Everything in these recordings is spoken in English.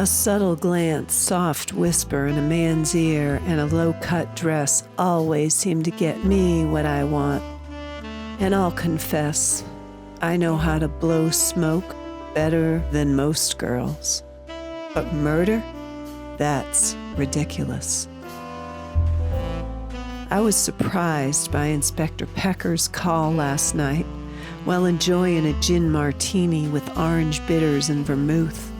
subtle glance, soft whisper in a man's ear, and a low-cut dress always seem to get me what I want. And I'll confess, I know how to blow smoke better than most girls. But murder? That's ridiculous. I was surprised by Inspector Pecker's call last night while enjoying a gin martini with orange bitters and vermouth.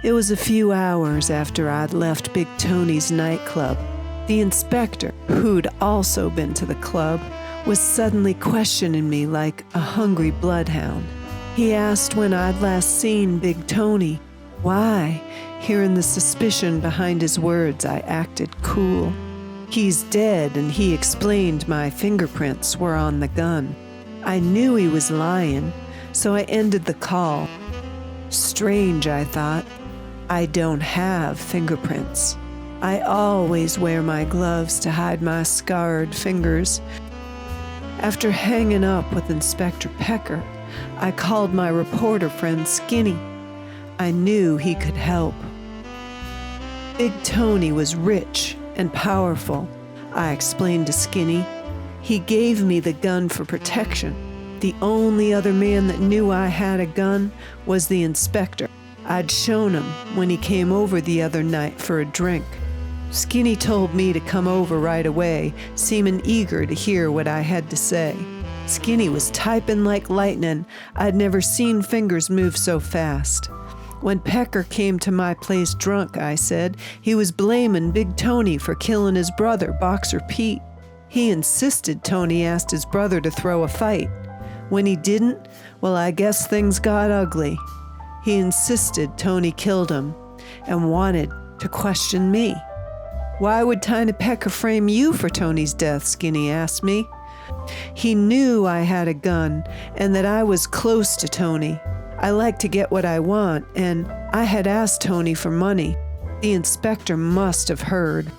It was a few hours after I'd left Big Tony's nightclub. The inspector, who'd also been to the club, was suddenly questioning me like a hungry bloodhound. He asked when I'd last seen Big Tony. Why? Hearing the suspicion behind his words, I acted cool. He's dead, and he explained my fingerprints were on the gun. I knew he was lying, so I ended the call. Strange, I thought. I don't have fingerprints. I always wear my gloves to hide my scarred fingers. After hanging up with Inspector Pecker, I called my reporter friend Skinny. I knew he could help. Big Tony was rich and powerful, I explained to Skinny. He gave me the gun for protection. The only other man that knew I had a gun was the inspector. I'd shown him when he came over the other night for a drink. Skinny told me to come over right away, seeming eager to hear what I had to say. Skinny was typing like lightning. I'd never seen fingers move so fast. When Pecker came to my place drunk, I said, he was blaming Big Tony for killing his brother, Boxer Pete. He insisted Tony asked his brother to throw a fight. When he didn't, well, I guess things got ugly. He insisted Tony killed him and wanted to question me. Why would Tiny Pecker frame you for Tony's death? Skinny asked me. He knew I had a gun and that I was close to Tony. I like to get what I want, and I had asked Tony for money. The inspector must have heard.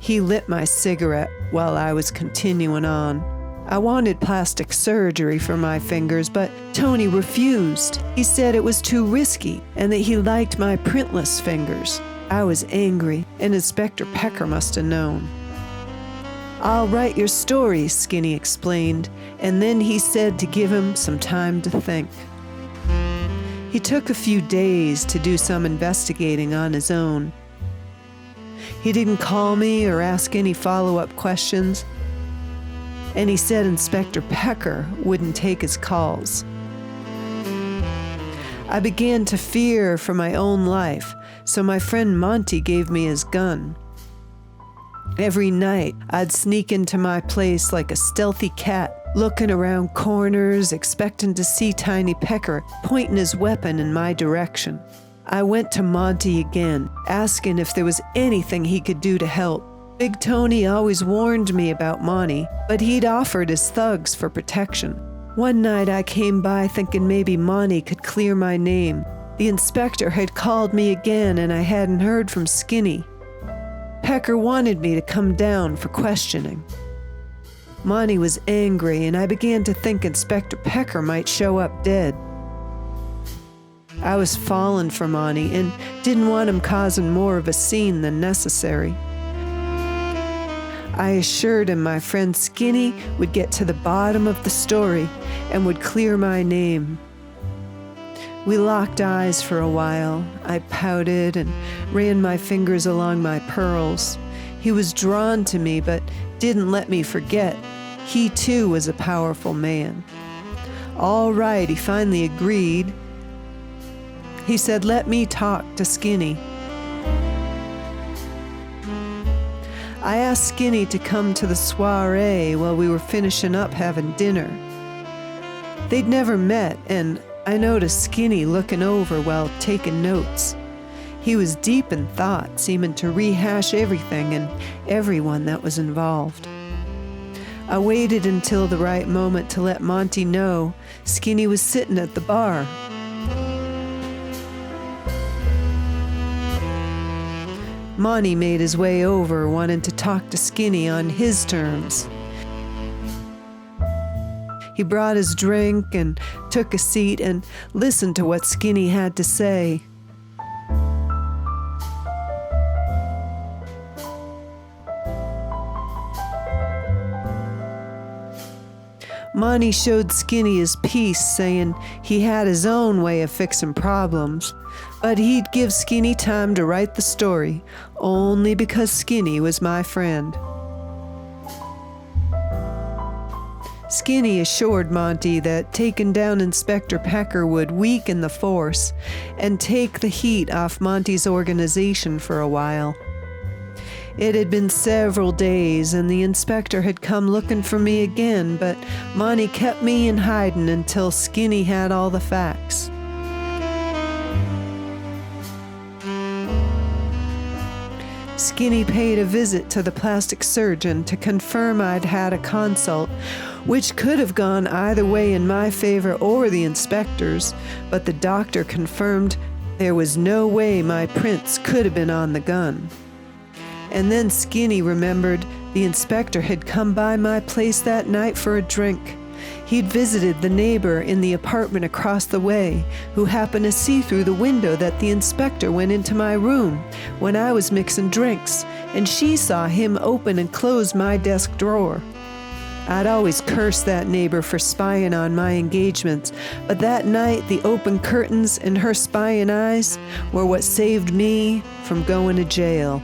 He lit my cigarette while I was continuing on. I wanted plastic surgery for my fingers, but Tony refused. He said it was too risky and that he liked my printless fingers. I was angry, and Inspector Pecker must have known. I'll write your story, Skinny explained, and then he said to give him some time to think. He took a few days to do some investigating on his own. He didn't call me or ask any follow-up questions, and he said Inspector Pecker wouldn't take his calls. I began to fear for my own life, so my friend Monty gave me his gun. Every night, I'd sneak into my place like a stealthy cat, looking around corners, expecting to see Tiny Pecker pointing his weapon in my direction. I went to Monty again, asking if there was anything he could do to help. Big Tony always warned me about Monty, but he'd offered his thugs for protection. One night I came by thinking maybe Monty could clear my name. The inspector had called me again and I hadn't heard from Skinny. Pecker wanted me to come down for questioning. Monty was angry and I began to think Inspector Pecker might show up dead. I was falling for Monty and didn't want him causing more of a scene than necessary. I assured him my friend Skinny would get to the bottom of the story and would clear my name. We locked eyes for a while. I pouted and ran my fingers along my pearls. He was drawn to me, but didn't let me forget. He too was a powerful man. All right, he finally agreed. He said, let me talk to Skinny. I asked Skinny to come to the soiree while we were finishing up having dinner. They'd never met, and I noticed Skinny looking over while taking notes. He was deep in thought, seeming to rehash everything and everyone that was involved. I waited until the right moment to let Monty know Skinny was sitting at the bar. Monty made his way over, wanting to talk to Skinny on his terms. He brought his drink and took a seat and listened to what Skinny had to say. Monty showed Skinny his piece, saying he had his own way of fixing problems, but he'd give Skinny time to write the story, only because Skinny was my friend. Skinny assured Monty that taking down Inspector Pecker would weaken the force and take the heat off Monty's organization for a while. It had been several days, and the inspector had come looking for me again, but Monty kept me in hiding until Skinny had all the facts. Skinny paid a visit to the plastic surgeon to confirm I'd had a consult, which could have gone either way in my favor or the inspector's, but the doctor confirmed there was no way my prints could have been on the gun. And then Skinny remembered the inspector had come by my place that night for a drink. He'd visited the neighbor in the apartment across the way, who happened to see through the window that the inspector went into my room when I was mixing drinks, and she saw him open and close my desk drawer. I'd always cursed that neighbor for spying on my engagements, but that night the open curtains and her spying eyes were what saved me from going to jail.